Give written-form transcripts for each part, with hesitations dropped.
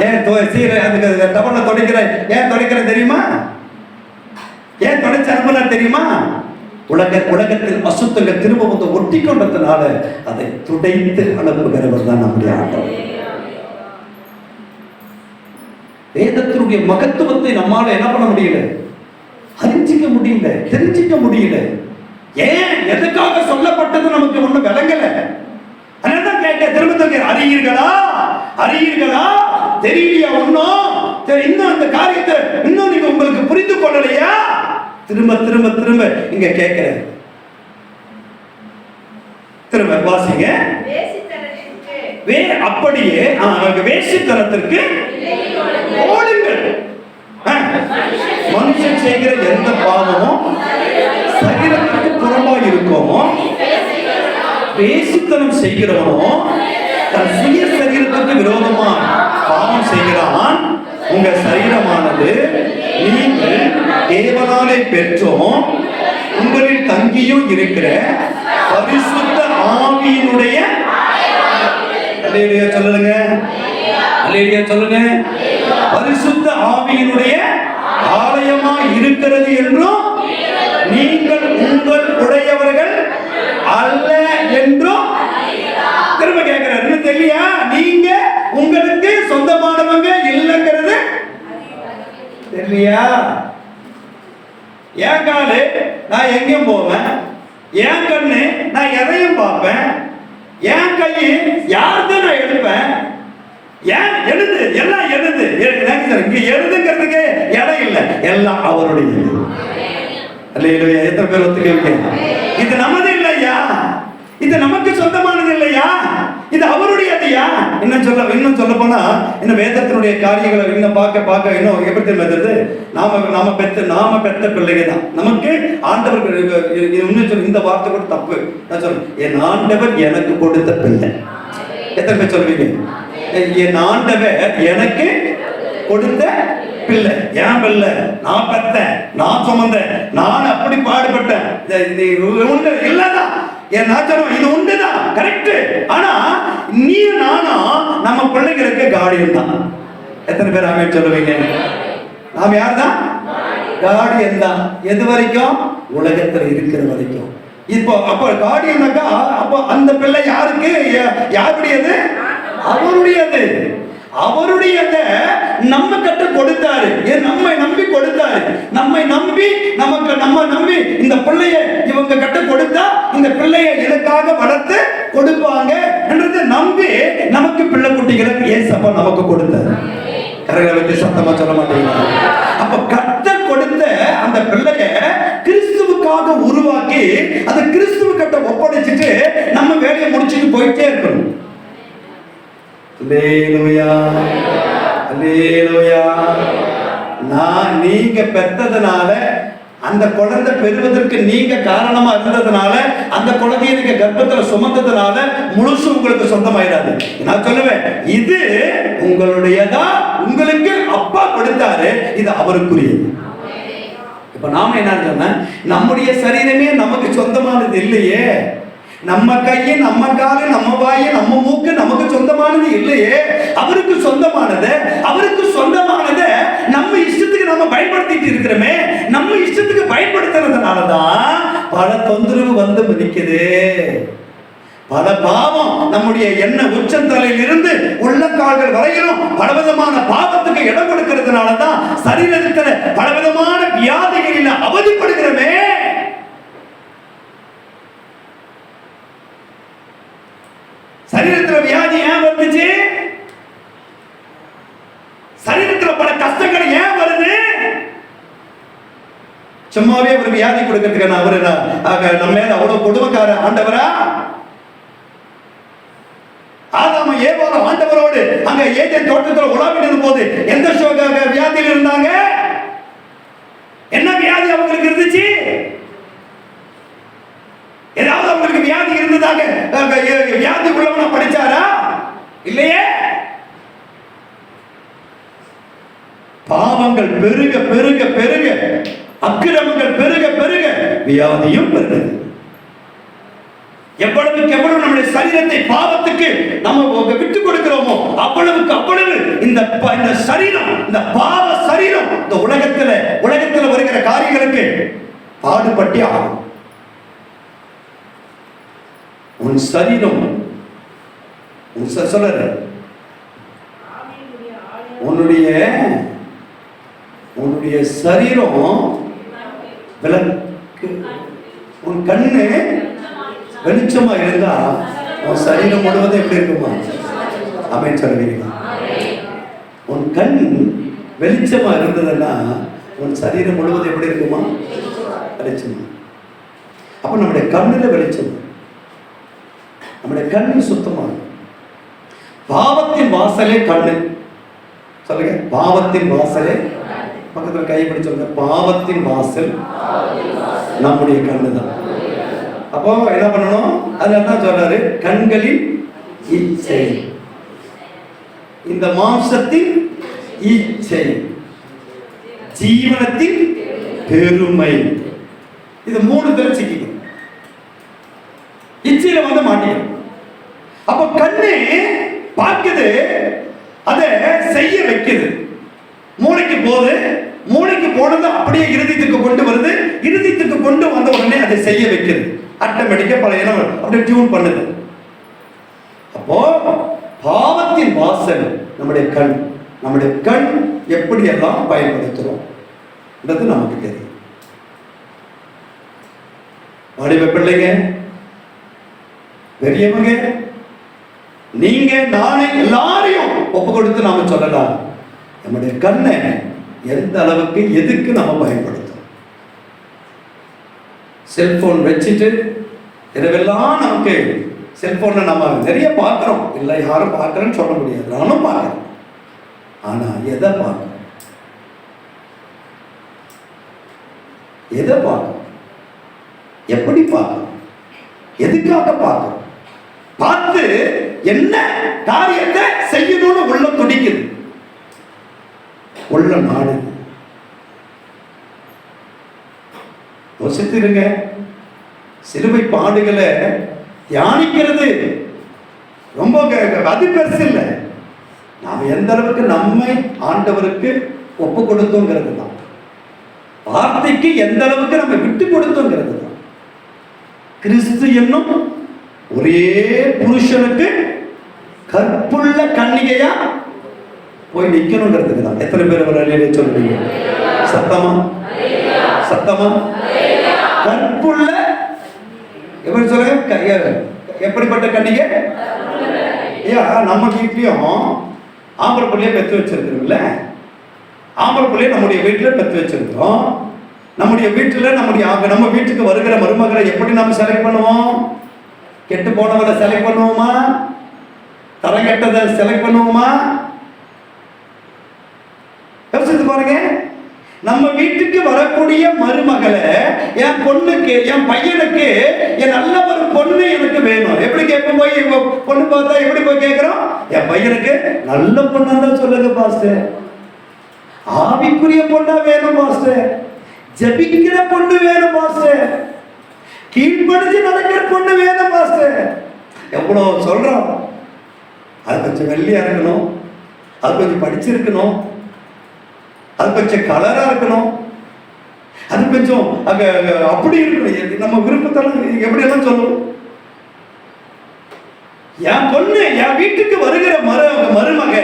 ஏன் அதுக்கு டபுள துடைக்கிற, ஏன் துடைக்கிற தெரியுமா? ஏன் துடைச்ச அனுப்புனா தெரியுமா? உலகத்தில் அசுத்தங்கள் திரும்ப வந்து ஒட்டி கொண்டதுனால அதை துடைத்து அனுப்புகிறவர் தான் நம்முடைய ஆண்டவர். வேதத்தினுடைய மகத்துவத்தை நம்மால என்ன பண்ண முடியல, அறிஞ்சிக்க முடியல, தெரிஞ்சிக்க முடியல. ஏன் எதுக்காக சொல்லப்பட்டது நமக்கு ஒண்ணு விளங்கல. அதனால கேட்க திரும்ப அறியீர்களா, அறியீர்களா, தெரியலையா, ஒன்னும் இன்னும் அந்த காரியத்தை இன்னும் நீங்க உங்களுக்கு புரிந்து கொள்ளலையா? திரும்ப திரும்ப திரும்ப இங்க கேட்கிறேன். திரும்ப வாசிங்க. அப்படியே வேசித்தனத்திற்கு ஓடுங்கள். மனுஷன் செய்கிற எந்த பாவமும் சரீரத்துக்கு புறம்பாக இருக்கோமோ, வேசித்தனம் செய்கிறவனோ தன் சுய சரீரத்துக்கு விரோதமா பாவம் செய்கிறான். உங்க சரீரமானது நீங்கள் தேவனாலே பெற்றோம், உங்களில் தங்கியும் இருக்கிற பரிசுத்த ஆவியினுடைய அல்லேலூயா சொல்லுங்க, அல்லேலூயா சொல்லுங்க, பரிசுத்த ஆவியினுடைய ஆலயமா இருக்கிறது என்றும் நீங்கள் உங்கள் உடையவர்கள் அல்ல என்றும். திரும்ப கேட்கிறார், தெரியலையா? நீங்க உங்களுக்கு சொந்தமானவங்க இல்லைங்கிறது தெரியலையா? என் காலு நான் எங்கேயும் போவேன், என் கண்ணு நான் எதையும் பார்ப்பேன், என் கையை யாருதான் நான் எடுப்பேன், ஏன் எழுது, எல்லாம் எழுது. இங்க எழுதுங்கிறதுக்கு இடம் இல்லை, எல்லாம் அவருடைய. அல்லேலூயா. எத்தனை பேர் ஒத்துக்கிறீங்க? இது நமது இல்லையா, இது நமக்கு சொந்தமானது இல்லையா, இது அவருடையதையா? இன்னும் சொல்ல போனா இன்னும் வேதத்தினுடைய காரியங்களை இன்னும் பார்க்க இன்னும் எப்படி தெரியுது, நாம பெற்ற பிள்ளைங்க தான் நமக்கு ஆண்டவர். இன்னும் இந்த வார்த்தை கூட தப்பு. நான் சொல்றேன், என் ஆண்டவர் எனக்கு கொடுத்த பிள்ளை. எத்தனை பேர் சொல்லுவீங்க? என் ஆண்டவர் எனக்கு கொடுத்த பிள்ளை, என் பிள்ளை, நான் பெத்தேன், நான் சுமந்தேன், நான் அப்படி பாடுபட்டேன். உண்டு இல்லதான் என் நாச்சரம், இது உண்டுதான், கரெக்ட். ஆனா நீ நானும் நம்ம பிள்ளைங்களுக்கு கார்டியன் தான். எத்தனை பேர் ஆமே சொல்லுவீங்க? நாம் யார் தான்? கார்டியன் தான். எது வரைக்கும்? உலகத்தில் இருக்கிற வரைக்கும். இப்போ அப்ப கார்டியனாக்கா அப்போ அந்த பிள்ளை யாருக்கு? யாருடையது? அவருடையது. அவருடையத நம்ம கட்ட கொடுத்தாரு, நம்மை நம்பி கொடுத்தாரு. நம்மை நம்பி நம்ம நம்பி இந்த பிள்ளைய இவங்க கட்ட கொடுத்தா இந்த பிள்ளைய எனக்காக வளர்த்து கொடுப்பாங்க என்றது நம்பி நமக்கு பிள்ளை குட்டிகளை ஏசப்பா நமக்கு கொடுத்தாரு. கரையில வச்சு சத்தமா சொல்ல மாட்டீங்களா? அப்ப கட்ட கொடுத்த அந்த பிள்ளைய கிறிஸ்துவுக்காக உருவாக்கி அதை கிறிஸ்துவ கட்ட ஒப்படைச்சிட்டு நம்ம வேலையை முடிச்சுட்டு போயிட்டே இருக்கணும். அல்லேலூயா, அல்லேலூயா. நீங்க பெற்றதுனால, அந்த குழந்தை பெறுவதற்கு நீங்க காரணமா இருந்ததுனால, அந்த குழந்தையை நீங்க கர்ப்பத்துல சுமந்ததுனால முழுசு உங்களுக்கு சொந்தமாயிடாது. நான் சொல்லுவேன், இது உங்களுடையதா, உங்களுக்கு அப்பா கொடுத்தாரு, இது அவருக்குரியது. இப்ப நாம என்ன சொன்ன, நம்முடைய சரீரமே நமக்கு சொந்தமானது இல்லையே. நம்ம கையை, நம்ம காலு, நம்ம வாயை, நம்ம மூக்கு நமக்கு சொந்தமானது இல்லையே. அவருக்கு சொந்தமானது, அவருக்கு சொந்தமானது நம்ம இஷ்டத்துக்கு நம்ம பயன்படுத்திட்டு இருக்கிறோமே. நம்ம இஷ்டத்துக்கு பயன்படுத்துறதுனாலதான் பல தொந்தரவு வந்து நிக்குது. பல பாவம் நம்முடைய எண்ணெய் உச்சந்தலையில் இருந்து உள்ளங்கால்கள் வரையிலும் பலவிதமான பாவத்துக்கு இடம் கொடுக்கிறதுனாலதான் சரீரத்தில் பலவிதமான வியாதிகளில் அவதிப்படுகிறோமே. சரீரத்தில் வியாதி ஏன் வந்துச்சு? சரீரத்தில் பல கஷ்டங்கள் ஏன் வருது? சும்மாவே ஒரு வியாதி கொடுக்கிறதுக்கு அவரு நம்ம மேல அவ்வளவு கொடுமைக்கார ஆண்டவரா? ஆதாம ஏவாளும் ஆண்டவரோடு அங்க ஏதேன் தோட்டத்தில் உலாவிட்டு போது எந்த வியாதியில் இருந்தாங்க? என்ன வியாதி அவங்களுக்கு இருந்துச்சு? ஏதாவது அவங்களுக்கு வியாதி இருந்ததாக வியாதி உள்ளவனா படிச்சாரா? இல்லையே. பாவங்கள் பெருக பெருக பெருக, அக்கிரமங்கள் பெருக பெருக வியாதியும் பெருகுது. எவ்வளவு எவ்வளவுக்கு எவ்வளவு நம்முடைய சரீரத்தை பாவத்துக்கு நம்ம விட்டு கொடுக்கிறோமோ அவ்வளவுக்கு அவ்வளவு இந்த சரீரம், இந்த பாவ சரீரம் இந்த உலகத்துல வருகிற காரியங்களுக்கு பாடுபட்டே ஆகும். உன் சரீரம் சொல்ற உன்னுடைய சரீரம் விளக்கு. உன் கண்ணு வெளிச்சமா இருந்தா உன் சரீரம் முழுவதும் எப்படி இருக்குமா? ஆமென் சொல்லுவீங்களா? உன் கண் வெளிச்சமா இருந்ததுன்னா உன் சரீரம் முழுவதும் எப்படி இருக்குமா? வெளிச்சமா. அப்ப நம்முடைய கண்ணுல வெளிச்சம், நம்முடைய கண்ணு சுத்தமா. பாவத்தின் வாசலே கண்ணு. சொல்லுங்க, பாவத்தின் வாசலே. பக்கத்துல கைப்பிடி சொல்லுங்க, பாவத்தின் வாசல் நம்முடைய கண்ணு தான். அப்போ என்ன பண்ணணும்? அதான் சொல்றாரு, கண்களின் இச்சை, இந்த மாம்சத்தின் இச்சை, ஜீவனத்தின் பெருமை, இது மூணு தெரிஞ்சுக்கிங்க. இச்சையில வந்து மாட்டீங்க. அப்ப கண்ணு பார்க்குது, அதை செய்ய வைக்குது. மூளைக்கு போகுது, மூளைக்கு போனது அப்படியே இருதயத்துக்கு கொண்டு வருது, இருதயத்துக்கு கொண்டு வந்த உடனே அதை செய்ய வைக்குது. ஆட்டோமேட்டிக்கா பல இனம் அப்படியே டியூன் பண்ணுது. அப்போ பாவத்தின் வாசல் நம்முடைய கண். நம்முடைய கண் எப்படி எல்லாம் பயன்படுத்துறோம் நமக்கு தெரியும். வாலிப பிள்ளைங்க, பெரியவங்க, நீங்க நானே எல்லாரையும் ஒப்பு கொடுத்து நாம சொல்லலாம், நம்முடைய கண்ணை எந்த அளவுக்கு எதுக்கு நாம பயன்படுத்தும். செல்போன் வச்சுட்டு இரவெல்லாம் நமக்கு செல்போன்ல நம்ம நிறைய பார்க்கிறோம். இல்லை, யாரும் பார்க்கறேன்னு சொல்ல முடியாது, நானும் பார்க்கிறேன். ஆனா எதை பார்க்கணும்? எதை பார்க்கணும்? எப்படி பார்க்கணும்? எதுக்காக பார்க்கணும்? பார்த்து என்ன காரியத்தை செய்யணும்னு உள்ள துடிக்குது, உள்ள நாடு. யோசித்திருங்க, சிலுவை பாடுகளை தியானிக்கிறது ரொம்ப அது பெருசு இல்லை. நாம் எந்த அளவுக்கு நம்மை ஆண்டவருக்கு ஒப்பு கொடுத்தோங்கிறது தான், வார்த்தைக்கு எந்த அளவுக்கு நம்ம விட்டு கொடுத்தோங்கிறது தான். கிறிஸ்து என்னும் ஒரே புருஷனுக்கு கற்புள்ள கன்னிகையா போய் நிக்கணுங்கிறதுக்கு தான். எத்தனை பேர் ஒரு சொல்லுவீங்க? சத்தமா சத்தமா? கற்புள்ள எப்படி சொல்ல? எப்படிப்பட்ட கன்னிகை? நம்ம வீட்லயும் ஆம்பளை பிள்ளைய பெற்று வச்சிருக்கிறோம்ல, ஆம்பளை பிள்ளைய நம்முடைய வீட்டுல பெற்று வச்சிருக்கிறோம். நம்முடைய வீட்டுல நம்ம வீட்டுக்கு வருகிற மருமகளை எப்படி நம்ம செலக்ட் பண்ணுவோம்? கெட்டு போனவரை செலக்ட் பண்ணுவோமா? தரம் கெட்டதை செலக்ட் பண்ணுவோமா? யோசித்து பாருங்க. நம்ம வீட்டுக்கு வரக்கூடிய மருமகளை, என் பொண்ணுக்கு, என் பையனுக்கு, என் நல்ல ஒரு பொண்ணு எனக்கு வேணும். எப்படி கேட்போம்? போய் பொண்ணு பார்த்தா எப்படி போய் கேட்கிறோம்? என் பையனுக்கு நல்ல பொண்ணா தான் சொல்லுங்க பாஸ்டர், ஆவிக்குரிய பொண்ணா வேணும் பாஸ்டர், ஜபிக்கிற பொண்ணு வேணும் பாஸ்டர், கீழ்படிச்சு நடக்கிற பொண்ணு வேணும் பாஸ்டர். எவ்வளவு சொல்றோம். அது கொஞ்சம் வெள்ளையா இருக்கணும், அது கொஞ்சம் படிச்சிருக்கணும், அது கொஞ்சம் கலரா இருக்கணும், அது கொஞ்சம் அங்க அப்படி இருக்கணும். நம்ம விருப்பத்தெல்லாம் எப்படி எல்லாம் சொல்லணும். என் பொண்ணு, என் வீட்டுக்கு வருகிற மருமக,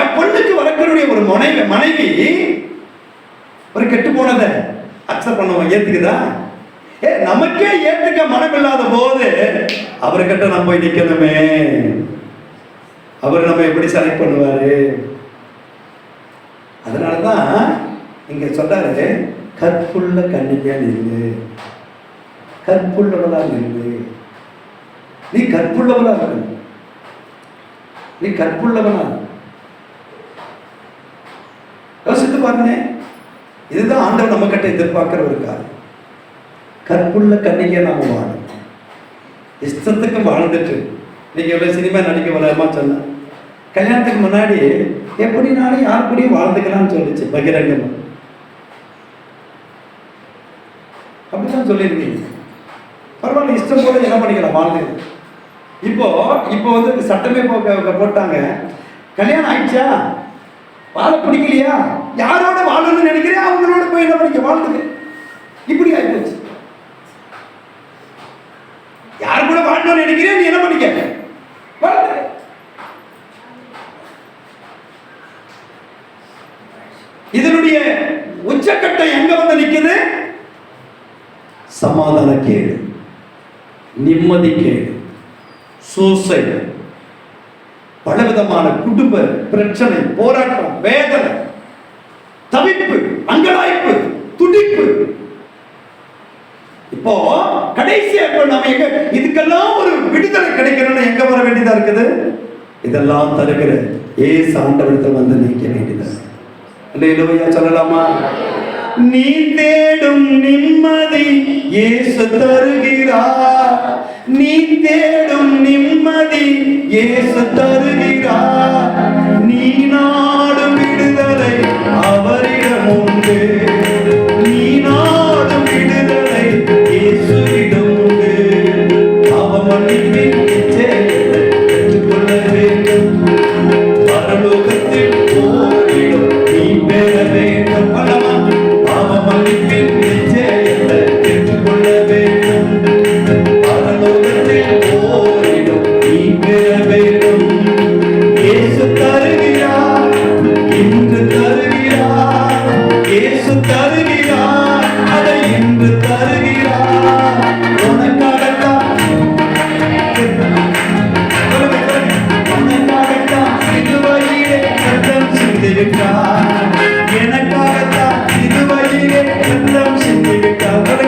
என் பொண்ணுக்கு வரக்கூடிய ஒரு மனைவி ஒரு கெட்டு போனதை அக்செப்ட் பண்ணுவோம், ஏத்துக்குதா? நமக்கே ஏத்துக்க மனம் இல்லாத போது அவர்கிட்ட நம்ம போய் நிக்கணுமே, அவர் நம்ம எப்படி செலக்ட் பண்ணுவாரு? அதனாலதான் இங்க சொல்றாரு, கற்புள்ள கன்னிகையா நில்லு, கற்புள்ளவளா நில்லு. நீ கற்புள்ளவளா இருக்கணும், நீ கற்புள்ளவனா. யோசித்து பாருங்க, இதுதான் ஆண்டவர் நம்ம கிட்ட எதிர்பார்க்கிற ஒரு காரியம். கற்புள்ள கன்னிகையா நாம வாழணும். இஷ்டத்துக்கு வாழ்ந்துட்டு நீங்க எவ்வளவு சினிமா நடிக்க வரமா சொன்ன, கல்யாணத்துக்கு முன்னாடி எப்படினாலும் யார் கூடயும் வாழ்ந்துக்கலாம்னு சொல்லிச்சு பகிரங்கமா. அப்படிதான் சொல்லியிருக்கீங்க. பரவாயில்ல, இஷ்டம் போல என்ன பண்ணிக்கலாம் வாழ்ந்து. இப்போ இப்போ வந்து சட்டமே போட்டாங்க, கல்யாணம் ஆயிடுச்சா, வாழ பிடிக்கலையா, யாரோட வாழணும்னு நினைக்கிறேன் அவங்களோட போய் என்ன பண்ணிக்க வாழ்ந்துக்கு. இப்படி ஆயிப்போச்சு. யார் கூட வாழணும்னு நினைக்கிறேன் நீ என்ன பண்ணிக்க வாழ்ந்து. இதனுடைய உச்சக்கட்டம் எங்க வந்து நிக்குது? சமாதான கேடு, நிம்மதி கேடு, சூசைட், பலவிதமான குடும்ப பிரச்சனை, போராட்டம், வேதனை, தவிப்பு, அங்கலாய்ப்பு, துடிப்பு. இப்போ கடைசியா இப்ப நம்ம எங்க இதுக்கெல்லாம் ஒரு விடுதலை கிடைக்கணும்னு எங்க வர வேண்டியதா இருக்குது? இதெல்லாம் தருகிற ஏசு ஆண்டவரிடத்தில் வந்து நீக்க வேண்டியது. அல்லேலூயா சொல்லலாமா? நீ தேடும் நிம்மதி இயேசு தருகிறார். நீ தேடும் நிம்மதி இயேசு தருகிறார். நீ நாடும் விடுதலை அவரிடம் உண்டு. நீ நாடும் விடுதலை இயேசுவிடம் உண்டு. அவன் மன்னிப்பின் நிச்சயத்தை பெற்றுக்கொள்ள வேண்டும். பரலோகத்தில் ஓரிடம் நீ பெற வேண்டும். அவன் மன்னிப்பின் நிச்சயத்தை பெற்றுக்கொள்ள வேண்டும். பரலோகத்தில் ஓரிடம் நீ பெற வேண்டும். இயேசு தருகிறார், இன்று தருகிறார். இயேசு தருகிறார், அதை இன்று தருகிறார். உனக்காகத்தான் சிலுவையிலே ரத்தம் சிந்திவிட்டார். எனக்காகத்தான் சிலுவையிலே ரத்தம் சிந்திவிட்டார்.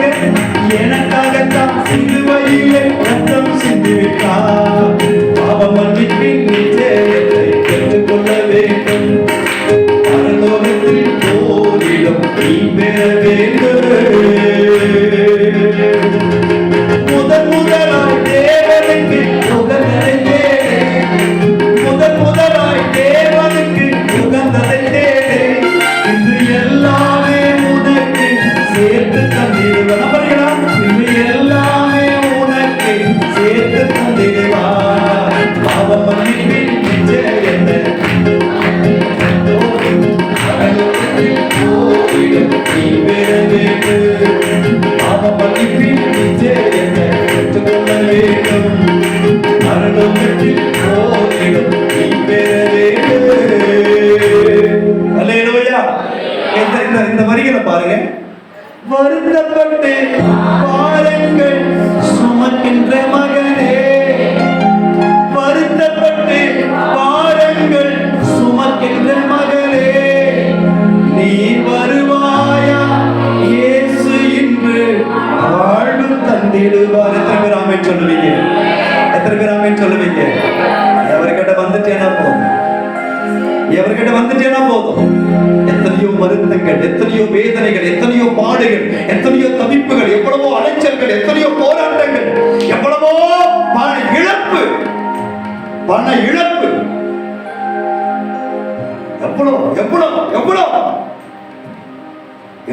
எனக்காகத்தான் சிலுவையிலே ரத்தம் சிந்திவிட்டார். பாவ மன்னிப்பின் நிச்சயத்தை பெற்றுக்கொள்ள வேண்டும். பரலோகத்தில் ஓரிடம் நீ பெற வேண்டும். முதலாய் தேவனுக்கு உகந்ததை தேடு. முதலாய் தேவனுக்கு உகந்ததை தேடு. இன்று எல்லாமே உனக்கு சேர்த்து தந்திடுவார். நம்புறீங்களா? இன்று எல்லாமே உனக்கு சேர்த்து தந்திடுவார். பாவம் மன்னிப்பின் நிச்சயத்தை நீ பெற வேண்டும். பாவம் மன்னிப்பின் நிச்சயத்தை பெற்றுக்கொள்ள வேண்டும். மரணத்தில் ஓரிடம் நீ பெற வேண்டும். அல்லேலூயா. இந்த வரிகளை பாருங்க. வருத்தப்பட்டு பாருங்கள் சுமக்கின்ற மகனே. வருத்தப்பட்டு பாருங்கள் சுமக்கின்ற மகனே. நீ வருவாயா இயேசு இன்று வாழ்வு தந்திடுவார். எத்தனை பேர் ஆமென் சொல்லுவீங்க? எத்தனை பேர் ஆமென் சொல்லுவீங்க? எவர்கிட்ட வந்துட்டேனா போதும், எவர்கிட்ட வந்துட்டேனா போதும். எத்தனையோ வருத்தங்கள், எத்தனையோ வேதனைகள், எத்தனையோ பாடுகள், எத்தனையோ தவிப்புகள், எவ்வளவோ அலைச்சல்கள், எத்தனையோ போராட்டங்கள், எவ்வளவோ பண இழப்பு, பண இழப்பு, எவ்வளோ எவ்வளோ எவ்வளோ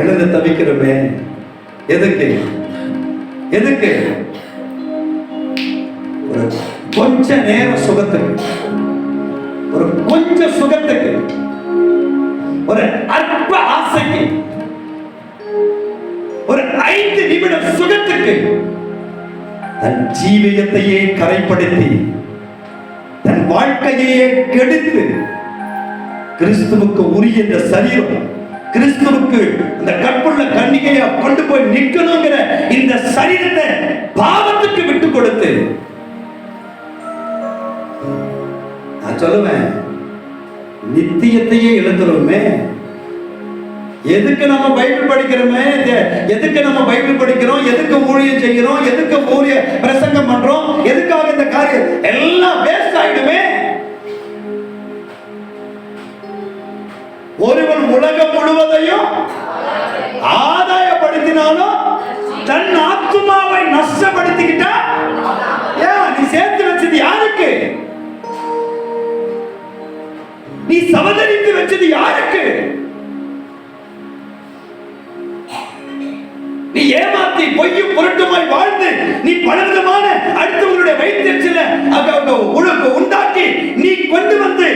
எழுத தவிக்கிறோமே. எதுக்கு? எதுக்கு? ஒரு கொஞ்ச நேரம் சுகத்துக்கு, ஒரு கொஞ்ச சுகத்துக்கு, ஒரு அற்ப ஆசைக்கு, ஒரு 5 நிமிட சுகத்துக்கு தன் ஜீவியத்தையே கரைப்படுத்தி தன் வாழ்க்கையே கெடுத்து கிறிஸ்துவுக்கு உரிய இந்த சரீரம், கிறிஸ்துவுக்கு இந்த கற்புள்ள கன்னிகையா கொண்டு போய் நிற்கணுங்கிற இந்த சரீரத்தை பாவத்துக்கு விட்டு கொடுத்து, நான் சொல்லுவேன், நித்தியத்தையே இழந்துருமே. எதுக்கு நம்ம பைபிள் படிக்கிறோமே? எதுக்கு நம்ம பைபிள் படிக்கிறோம்? எதுக்கு ஊழியம் செய்கிறோம்? எதுக்கு ஊழிய பிரசங்கம் பண்றோம்? எதுக்காக இந்த காரியம் எல்லாம் வேஸ்ட் ஆயிடுமே. ஒருவன் உலகம் முழுவதையும் ஆதாயப்படுத்தினாலும் தன் ஆத்துமாவை நஷ்டப்படுத்திக்கிட்டா நீ சேர்த்து வச்சது யாருக்கு? நீ சவதரித்து வச்சது யாருக்கு? நீ ஏமாத்தி ஏமாற்றி பொய்யும் புரட்டுமாய் வாழ்ந்து நீ பலவிதமான அடுத்தவங்களுடைய வயிற்றில் உண்டாக்கி நீ கொண்டு வந்து